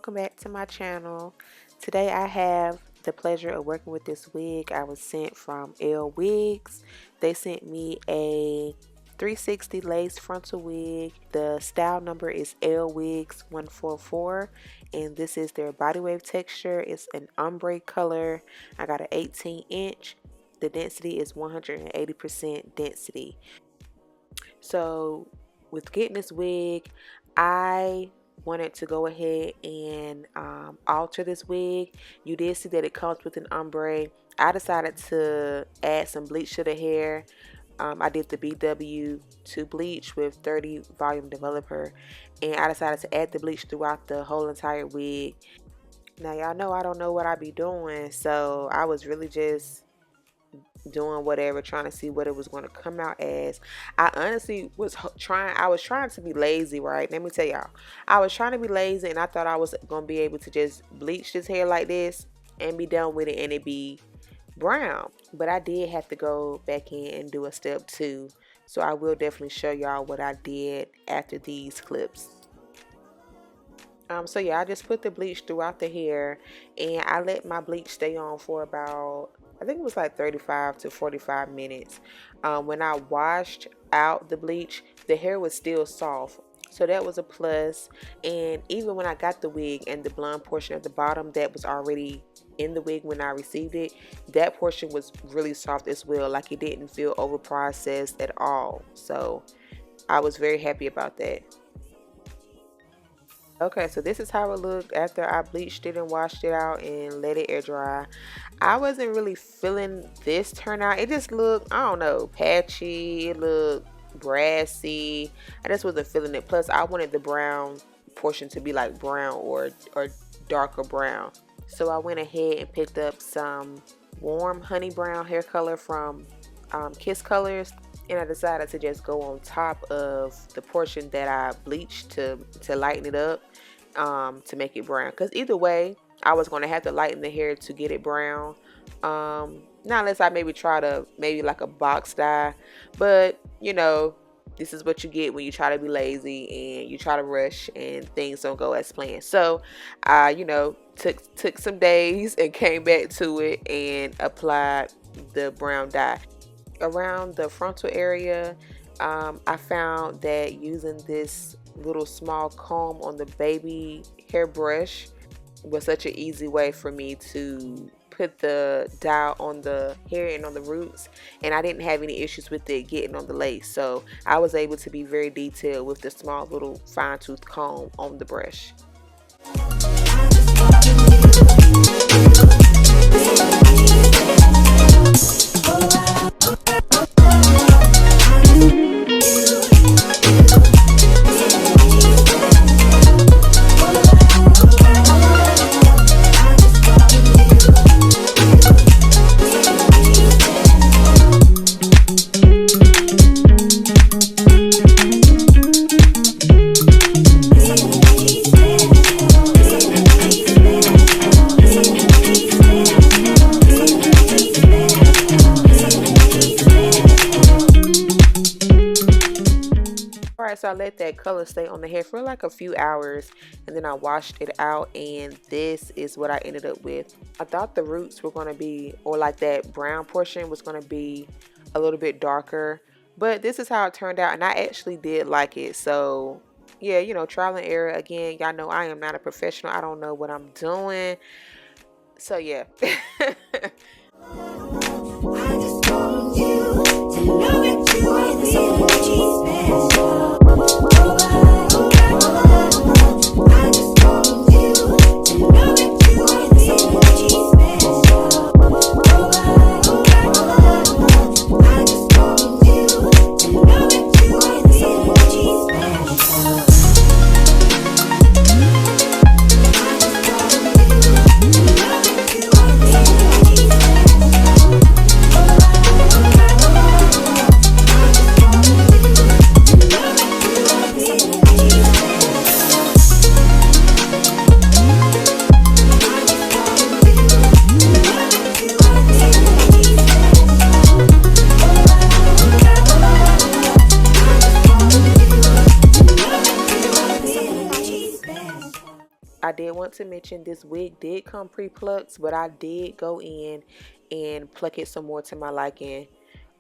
welcome back to my channel. Today I have the pleasure of working with this wig I was sent from Lwigs. They sent me a 360 lace frontal wig. The style number is Lwigs 144, and this is their body wave texture. It's an ombre color. I got an 18-inch. The density is 180% density. So with getting this wig, I wanted to go ahead and alter this wig. You did see that it comes with an ombre. I decided to add some bleach to the hair. I did the BW2 bleach with 30 volume developer, and I decided to add the bleach throughout the whole entire wig. Now y'all know I don't know what I be doing, so I was really just doing whatever, trying to see what it was going to come out as. I honestly was trying to be lazy, right? Let me tell y'all, I was trying to be lazy, and I thought I was going to be able to just bleach this hair like this and be done with it and it be brown. But I did have to go back in and do a step 2, so I will definitely show y'all what I did after these clips. So yeah, I just put the bleach throughout the hair, and I let my bleach stay on for about, I think it was like 35 to 45 minutes. When I washed out the bleach, the hair was still soft, so that was a plus. And even when I got the wig and the blonde portion at the bottom that was already in the wig when I received it, that portion was really soft as well. Like, it didn't feel over processed at all, so I was very happy about that. Okay, so this is how it looked after I bleached it and washed it out and let it air dry. I wasn't really feeling this turnout. It just looked, I don't know, patchy. It looked brassy. I just wasn't feeling it. Plus, I wanted the brown portion to be like brown or darker brown. So I went ahead and picked up some warm honey brown hair color from Kiss Colors. And I decided to just go on top of the portion that I bleached to lighten it up, to make it brown. Because either way, I was going to have to lighten the hair to get it brown. Not unless I maybe try to, like a box dye. But, you know, this is what you get when you try to be lazy and you try to rush and things don't go as planned. So I, you know, took some days and came back to it and applied the brown dye. Around the frontal area, I found that using this little small comb on the baby hair brush was such an easy way for me to put the dye on the hair and on the roots, and I didn't have any issues with it getting on the lace. So I was able to be very detailed with the small little fine-tooth comb on the brush. So I let that color stay on the hair for like a few hours, and then I washed it out, and this is what I ended up with. I thought the roots were going to be, or like that brown portion was going to be a little bit darker, but this is how it turned out, and I actually did like it. So yeah, you know, trial and error. Again, y'all know I am not a professional. I don't know what I'm doing. So yeah. I just want you to know that you are the special. did want to mention this wig did come pre-plucked, but I did go in and pluck it some more to my liking.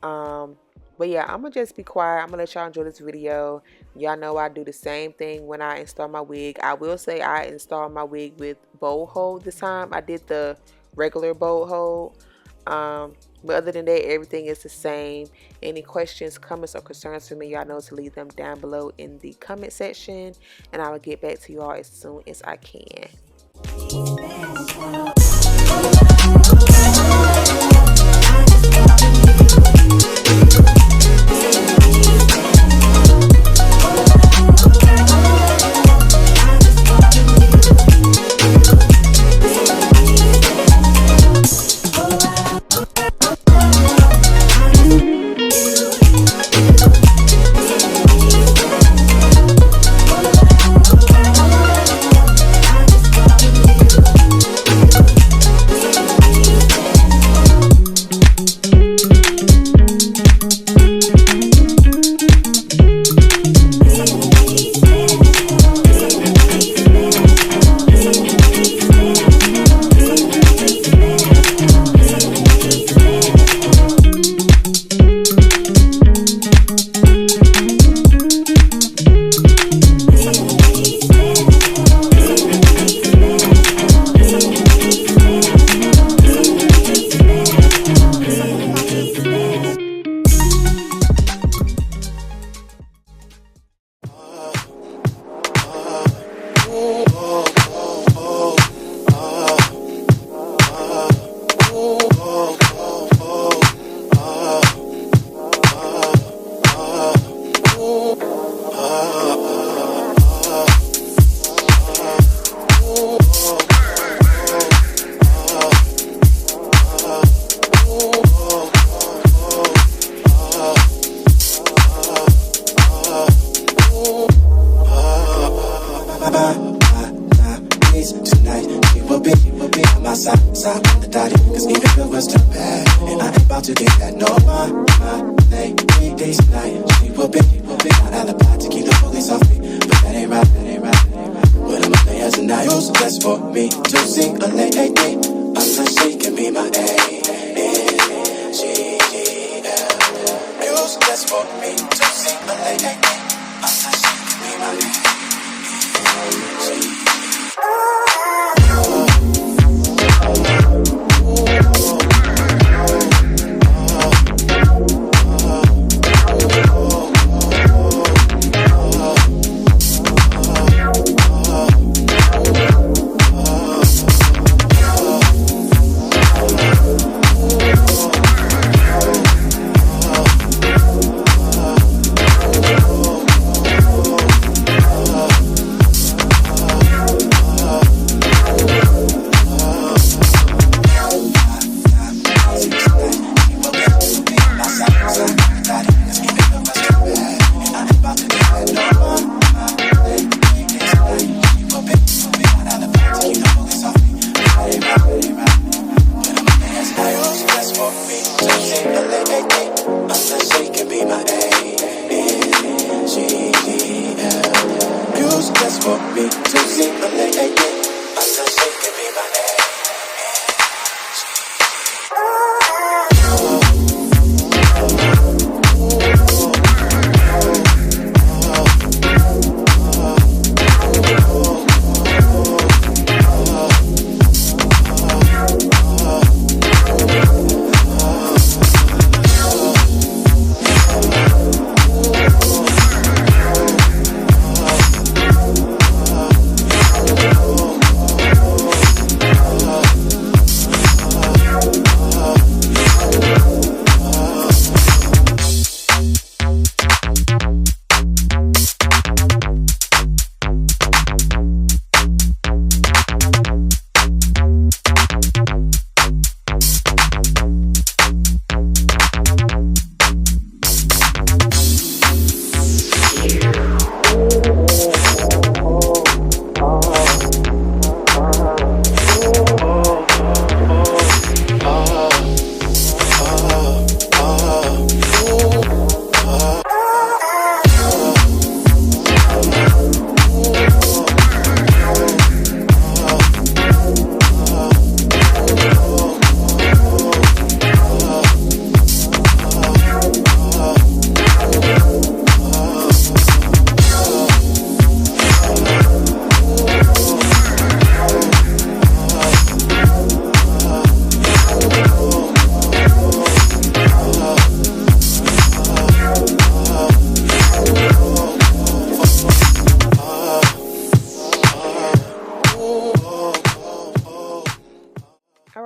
But yeah, I'm gonna just be quiet. I'm gonna let y'all enjoy this video. Y'all know I do the same thing when I install my wig. I will say I installed my wig with bowl hold this time. I did the regular bowl hold. But other than that, everything is the same. Any questions, comments, or concerns for me, y'all know to leave them down below in the comment section, and I will get back to you all as soon as I can.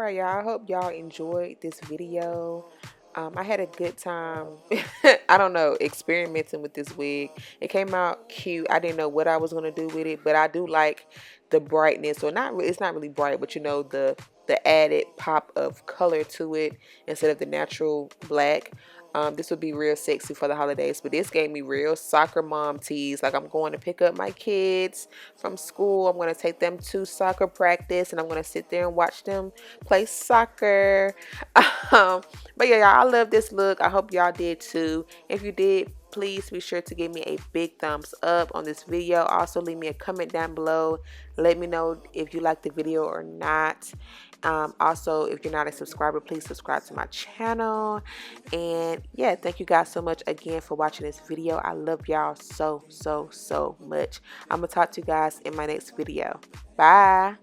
right, y'all. I hope y'all enjoyed this video. I had a good time. I don't know, experimenting with this wig. It came out cute. I didn't know what I was gonna do with it, but I do like the brightness, or not. It's not really bright, but you know, the added pop of color to it instead of the natural black. This would be real sexy for the holidays, but this gave me real soccer mom tease. Like, I'm going to pick up my kids from school. I'm going to take them to soccer practice, and I'm going to sit there and watch them play soccer. But yeah, y'all, I love this look. I hope y'all did too. If you did, please be sure to give me a big thumbs up on this video. Also, leave me a comment down below. Let me know if you like the video or not. Also, if you're not a subscriber, please subscribe to my channel. And yeah, thank you guys so much again for watching this video. I love y'all so much. I'm gonna talk to you guys in my next video. Bye.